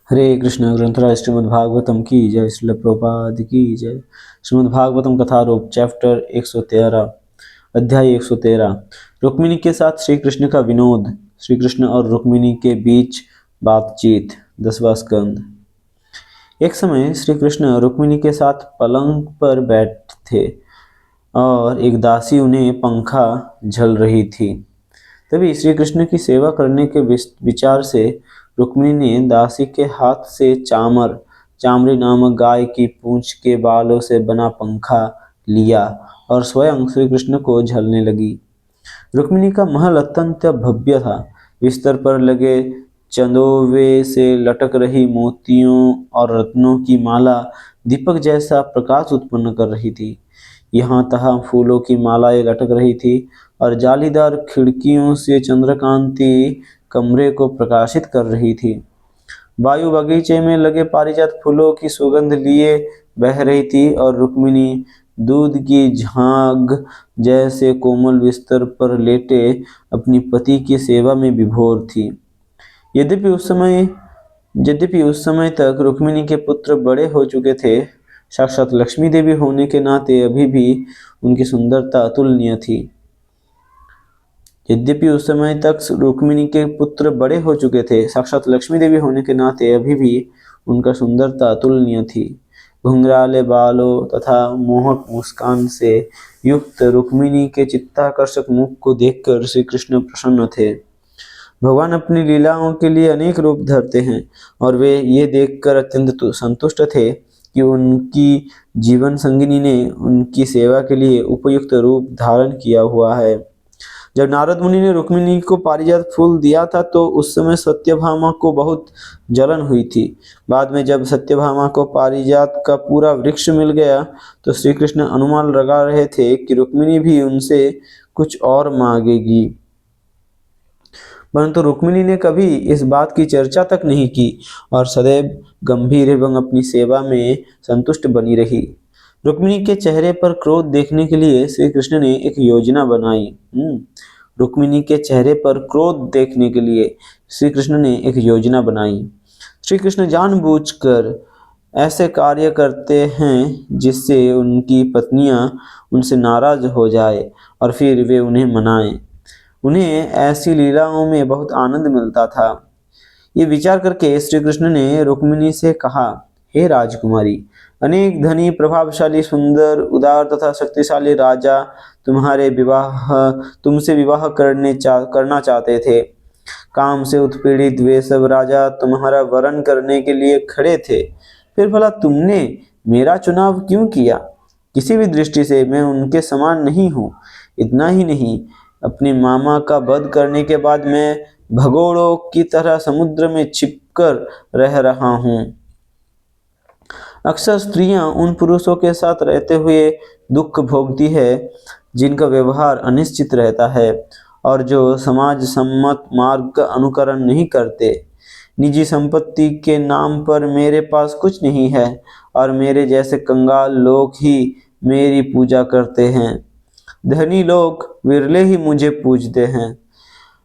हरे कृष्ण ग्रंथराज श्रीमद्भागवतम की जय। श्रील प्रभुपाद की जय। श्रीमद्भागवतम कथारूप चैप्टर 113 अध्याय 113 रुक्मिणी के साथ श्री कृष्ण का विनोद। श्री कृष्ण और रुक्मिणी के बीच बातचीत। 10वां स्कंद। एक समय श्री कृष्ण रुक्मिणी के साथ पलंग पर बैठे थे और एक दासी उन्हें पंखा झल रही थी। तभी श्री कृष्ण की सेवा करने के विचार से रुक्मिणी ने दासी के हाथ से चामरी नामक गाय की पूंछ के बालों से बना पंखा लिया और स्वयं श्री कृष्ण को झलने लगी। रुक्मिणी का महल अत्यंत भव्य था। बिस्तर पर लगे चंदोवे से लटक रही मोतियों और रत्नों की माला दीपक जैसा प्रकाश उत्पन्न कर रही थी। यहाँ तहाँ फूलों की मालाएं लटक रही थी और जालीदार खिड़कियों से चंद्रकांति कमरे को प्रकाशित कर रही थी। वायु बगीचे में लगे पारिजात फूलों की सुगंध लिए बह रही थी और रुक्मिणी दूध की झाग जैसे कोमल बिस्तर पर लेटे अपनी पति की सेवा में विभोर थी। यद्यपि उस समय तक रुक्मिणी के पुत्र बड़े हो चुके थे, साक्षात लक्ष्मी देवी होने के नाते अभी भी उनकी सुंदरता अतुलनीय थी। यद्यपि उस समय तक रुक्मिणी के पुत्र बड़े हो चुके थे, साक्षात लक्ष्मी देवी होने के नाते अभी भी उनका सुंदरता अतुलनीय थी। घुंघराले बालों तथा मोहक मुस्कान से युक्त रुक्मिणी के चित्ताकर्षक मुख को देखकर श्री कृष्ण प्रसन्न थे। भगवान अपनी लीलाओं के लिए अनेक रूप धरते हैं और वे ये देखकर अत्यंत संतुष्ट थे कि उनकी जीवन संगिनी ने उनकी सेवा के लिए उपयुक्त रूप धारण किया हुआ है। जब नारद मुनि ने रुक्मिणी को पारिजात फूल दिया था तो उस समय सत्यभामा को बहुत जलन हुई थी। बाद में जब सत्यभामा को पारिजात का पूरा वृक्ष मिल गया तो श्री कृष्ण अनुमान लगा रहे थे कि रुक्मिणी भी उनसे कुछ और मांगेगी, परंतु रुक्मिणी ने कभी इस बात की चर्चा तक नहीं की और सदैव गंभीर एवं अपनी सेवा में संतुष्ट बनी रही। रुक्मिणी के चेहरे पर क्रोध देखने के लिए श्री कृष्ण ने एक योजना बनाई। रुक्मिणी के चेहरे पर क्रोध देखने के लिए श्री कृष्ण ने एक योजना बनाई। श्री कृष्ण जानबूझकर ऐसे कार्य करते हैं जिससे उनकी पत्नियां उनसे नाराज हो जाए और फिर वे उन्हें मनाएं। उन्हें ऐसी लीलाओं में बहुत आनंद मिलता था। ये विचार करके श्री कृष्ण ने रुक्मिणी से कहा, हे राजकुमारी, अनेक धनी, प्रभावशाली, सुंदर, उदार तथा शक्तिशाली राजा तुमसे विवाह करना चाहते थे। काम से उत्पीड़ित वे सब राजा तुम्हारा वरण करने के लिए खड़े थे। फिर भला तुमने मेरा चुनाव क्यों किया? किसी भी दृष्टि से मैं उनके समान नहीं हूँ। इतना ही नहीं, अपने मामा का वध करने के बाद मैं भगोड़ों की तरह समुद्र में छिपकर रह रहा हूँ। अक्सर स्त्रियां उन पुरुषों के साथ रहते हुए दुख भोगती है जिनका व्यवहार अनिश्चित रहता है और जो समाज सम्मत मार्ग का अनुकरण नहीं करते। निजी संपत्ति के नाम पर मेरे पास कुछ नहीं है और मेरे जैसे कंगाल लोग ही मेरी पूजा करते हैं। धनी लोग विरले ही मुझे पूजते हैं।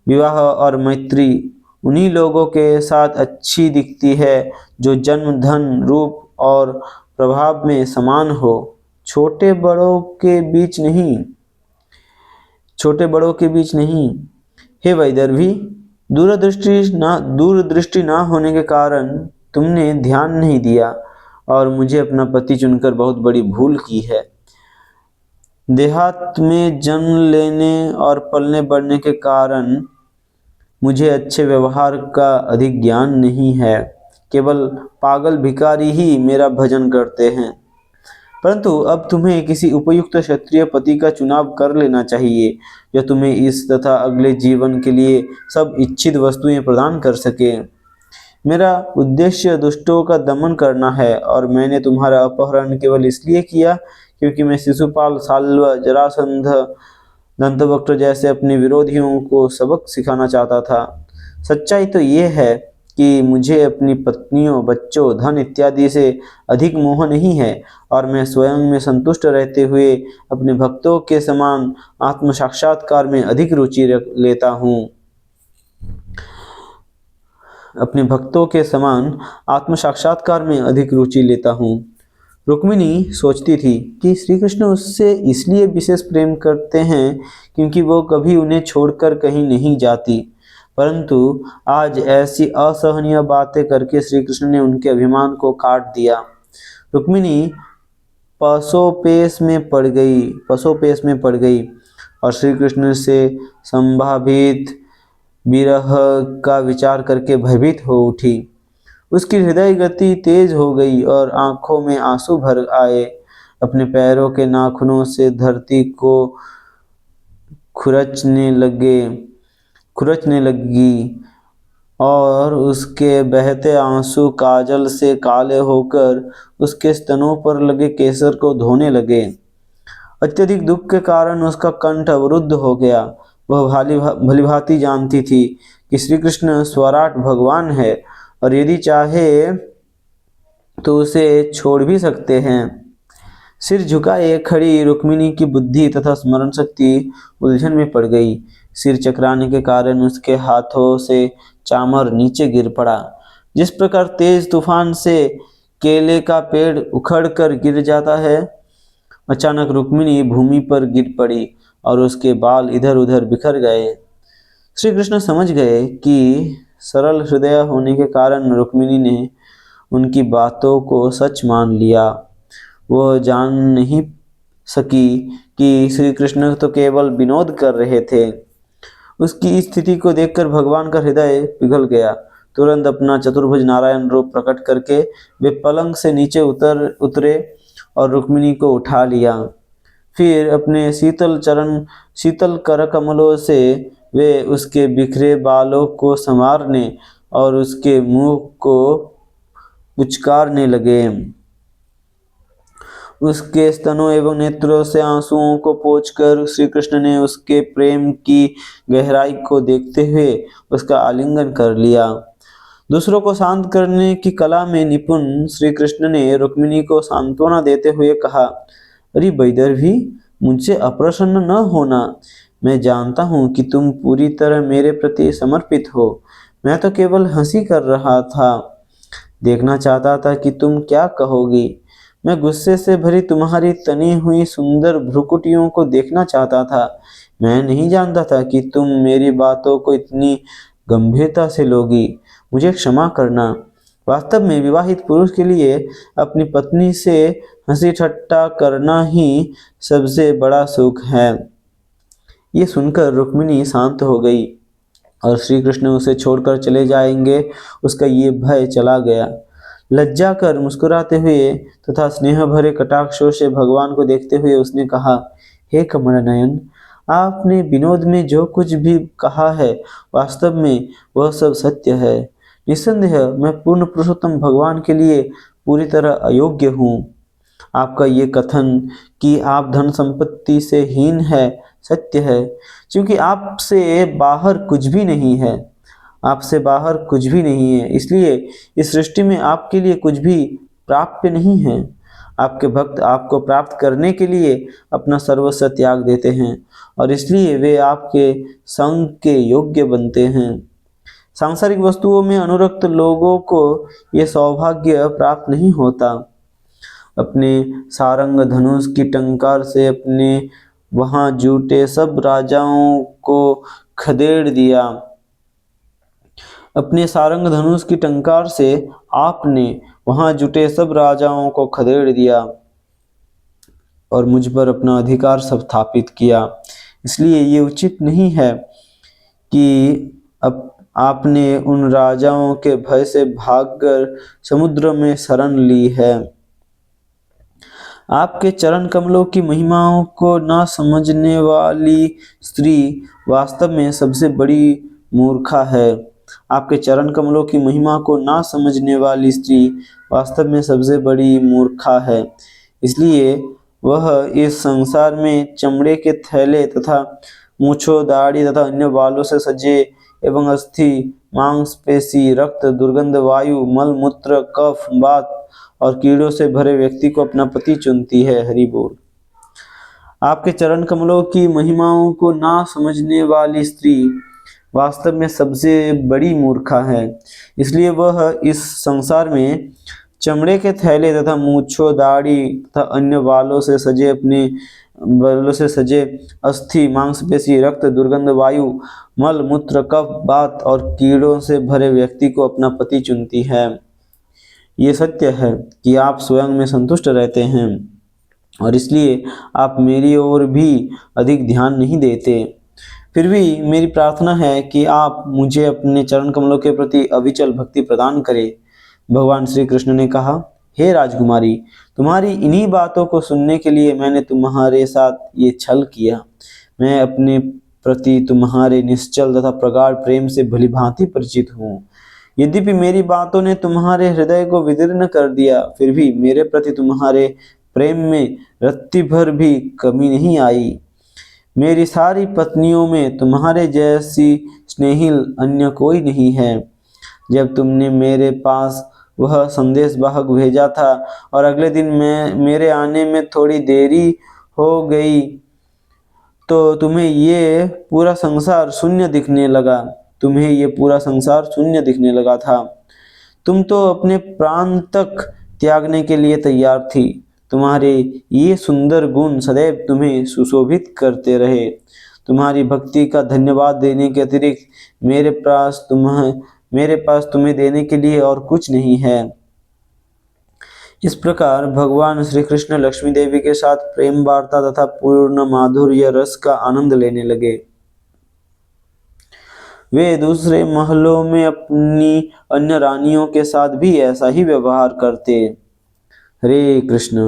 विवाह और मैत्री उन्हीं लोगों के साथ अच्छी दिखती है जो जन्म, धन, रूप और प्रभाव में समान हो, छोटे बड़ों के बीच नहीं। हे वैदर्भी, दूरदृष्टि ना होने के कारण तुमने ध्यान नहीं दिया और मुझे अपना पति चुनकर बहुत बड़ी भूल की है। देहात में जन्म लेने और पलने बढ़ने के कारण मुझे अच्छे व्यवहार का अधिक ज्ञान नहीं है। केवल पागल भिखारी ही मेरा भजन करते हैं। परंतु अब तुम्हें किसी उपयुक्त क्षत्रिय पति का चुनाव कर लेना चाहिए जो तुम्हें इस तथा अगले जीवन के लिए सब इच्छित वस्तुएं प्रदान कर सके। मेरा उद्देश्य दुष्टों का दमन करना है और मैंने तुम्हारा अपहरण केवल इसलिए किया क्योंकि मैं शिशुपाल, साल्व, जरासंध, दंतवक्र जैसे अपने विरोधियों को सबक सिखाना चाहता था। सच्चाई तो ये है कि मुझे अपनी पत्नियों, बच्चों, धन इत्यादि से अधिक मोह नहीं है और मैं स्वयं में संतुष्ट रहते हुए अपने भक्तों के समान आत्म साक्षात्कार में अधिक रुचि लेता हूँ। अपने भक्तों के समान आत्म साक्षात्कार में अधिक रुचि लेता हूँ। रुक्मिणी सोचती थी कि श्री कृष्ण उससे इसलिए विशेष प्रेम करते हैं क्योंकि वो कभी उन्हें छोड़कर कहीं नहीं जाती। परंतु आज ऐसी असहनीय बातें करके श्री कृष्ण ने उनके अभिमान को काट दिया। रुक्मिणी पसोपेश में पड़ गई और श्री कृष्ण से संभावित विरह का विचार करके भयभीत हो उठी। उसकी हृदय गति तेज हो गई और आंखों में आंसू भर आए। अपने पैरों के नाखूनों से धरती को खुरचने लगी और उसके बहते आंसू काजल से काले होकर उसके स्तनों पर लगे केसर को धोने लगे। अत्यधिक दुख के कारण उसका कंठ अवरुद्ध हो गया। वह भलीभांति जानती थी कि श्री कृष्ण स्वराट भगवान है और यदि चाहे तो उसे छोड़ भी सकते हैं। सिर झुकाए खड़ी रुक्मिणी की बुद्धि तथा स्मरण शक्ति उलझन में पड़ गई। सिर चकराने के कारण उसके हाथों से चामर नीचे गिर पड़ा। जिस प्रकार तेज तूफान से केले का पेड़ उखड़कर गिर जाता है, अचानक रुक्मिणी भूमि पर गिर पड़ी और उसके बाल इधर उधर बिखर गए। श्री कृष्ण समझ गए कि सरल हृदय होने के कारण रुक्मिणी ने उनकी बातों को सच मान लिया। वह जान नहीं सकी कि श्री कृष्ण तो केवल विनोद कर रहे थे। उसकी इस स्थिति को देखकर भगवान का हृदय पिघल गया। तुरंत अपना चतुर्भुज नारायण रूप प्रकट करके वे पलंग से नीचे उतरे और रुक्मिणी को उठा लिया। फिर अपने शीतल कर कमलों से वे उसके बिखरे बालों को संवारने और उसके मुंह को पुचकारने लगे। उसके स्तनों एवं नेत्रों से आंसुओं को पोंछकर श्री कृष्ण ने उसके प्रेम की गहराई को देखते हुए उसका आलिंगन कर लिया। दूसरों को शांत करने की कला में निपुण श्री कृष्ण ने रुक्मिणी को सांत्वना देते हुए कहा, अरे वैदर्भी, मुझसे अप्रसन्न न होना। मैं जानता हूँ कि तुम पूरी तरह मेरे प्रति समर्पित हो। मैं तो केवल हंसी कर रहा था, देखना चाहता था कि तुम क्या कहोगी। मैं गुस्से से भरी तुम्हारी तनी हुई सुंदर भ्रुकुटियों को देखना चाहता था। मैं नहीं जानता था कि तुम मेरी बातों को इतनी गंभीरता से लोगी। मुझे क्षमा करना। वास्तव में विवाहित पुरुष के लिए अपनी पत्नी से हंसी ठट्टा करना ही सबसे बड़ा सुख है। ये सुनकर रुक्मिणी शांत हो गई और श्री कृष्ण उसे छोड़कर चले जाएंगे उसका ये भय चला गया। लज्जा कर मुस्कुराते हुए तथा स्नेह भरे कटाक्षों से भगवान को देखते हुए उसने कहा, हे कमल नयन, आपने विनोद में जो कुछ भी कहा है वास्तव में वह सब सत्य है। निस्संदेह मैं पूर्ण पुरुषोत्तम भगवान के लिए पूरी तरह अयोग्य हूँ। आपका ये कथन कि आप धन संपत्ति से हीन है सत्य है, क्योंकि आपसे बाहर कुछ भी नहीं है। आपसे बाहर कुछ भी नहीं है, इसलिए इस सृष्टि में आपके लिए कुछ भी प्राप्य नहीं है। आपके भक्त आपको प्राप्त करने के लिए अपना सर्वस्व त्याग देते हैं और इसलिए वे आपके संग के योग्य बनते हैं। सांसारिक वस्तुओं में अनुरक्त लोगों को यह सौभाग्य प्राप्त नहीं होता। अपने सारंग धनुष की टंकार से अपने वहां जुटे सब राजाओं को खदेड़ दिया। अपने सारंग धनुष की टंकार से आपने वहां जुटे सब राजाओं को खदेड़ दिया और मुझ पर अपना अधिकार स्थापित किया। इसलिए ये उचित नहीं है कि आपने उन राजाओं के भय से भागकर समुद्र में शरण ली है। आपके चरण कमलों की महिमाओं को न समझने वाली स्त्री वास्तव में सबसे बड़ी मूर्खा है। आपके चरण कमलों की महिमा को ना समझने वाली स्त्री वास्तव में सबसे बड़ी मूर्खा है। इसलिए वह इस संसार में चमड़े के थैले तथा मूछों, दाढ़ी तथा अन्य बालों से सजे एवं अस्थि, मांसपेशी, रक्त, दुर्गंध, वायु, मल मूत्र, कफ, वात और कीड़ों से भरे व्यक्ति को अपना पति चुनती है। हरि बोल। आपके चरण कमलों की महिमाओं को ना समझने वाली स्त्री वास्तव में सबसे बड़ी मूर्खा है। इसलिए वह इस संसार में चमड़े के थैले तथा मूंछों, दाढ़ी तथा अन्य बालों से सजे अस्थि, मांसपेशी, रक्त, दुर्गंध, वायु, मल, मूत्र, कफ, वात और कीड़ों से भरे व्यक्ति को अपना पति चुनती है। ये सत्य है कि आप स्वयं में संतुष्ट रहते हैं और इसलिए आप मेरी ओर भी अधिक ध्यान नहीं देते। फिर भी मेरी प्रार्थना है कि आप मुझे अपने चरण कमलों के प्रति अविचल भक्ति प्रदान करें। भगवान श्री कृष्ण ने कहा, हे राजकुमारी, तुम्हारी इन्हीं बातों को सुनने के लिए मैंने तुम्हारे साथ ये छल किया। मैं अपने प्रति तुम्हारे निश्चल तथा प्रगाढ़ प्रेम से भलीभांति परिचित हूँ। यद्यपि मेरी बातों ने तुम्हारे हृदय को विदीर्ण कर दिया, फिर भी मेरे प्रति तुम्हारे प्रेम में रत्ती भर भी कमी नहीं आई। मेरी सारी पत्नियों में तुम्हारे जैसी स्नेहिल अन्य कोई नहीं है। जब तुमने मेरे पास वह संदेश वाहक भेजा था और अगले दिन मेरे आने में थोड़ी देरी हो गई तो तुम्हें ये पूरा संसार शून्य दिखने लगा था। तुम तो अपने प्राण तक त्यागने के लिए तैयार थी। तुम्हारे ये सुंदर गुण सदैव तुम्हें सुशोभित करते रहे। तुम्हारी भक्ति का धन्यवाद देने के अतिरिक्त मेरे पास तुम्हें देने के लिए और कुछ नहीं है। इस प्रकार भगवान श्री कृष्ण लक्ष्मी देवी के साथ प्रेम वार्ता तथा पूर्ण माधुर्य रस का आनंद लेने लगे। वे दूसरे महलों में अपनी अन्य रानियों के साथ भी ऐसा ही व्यवहार करते। हरे कृष्ण।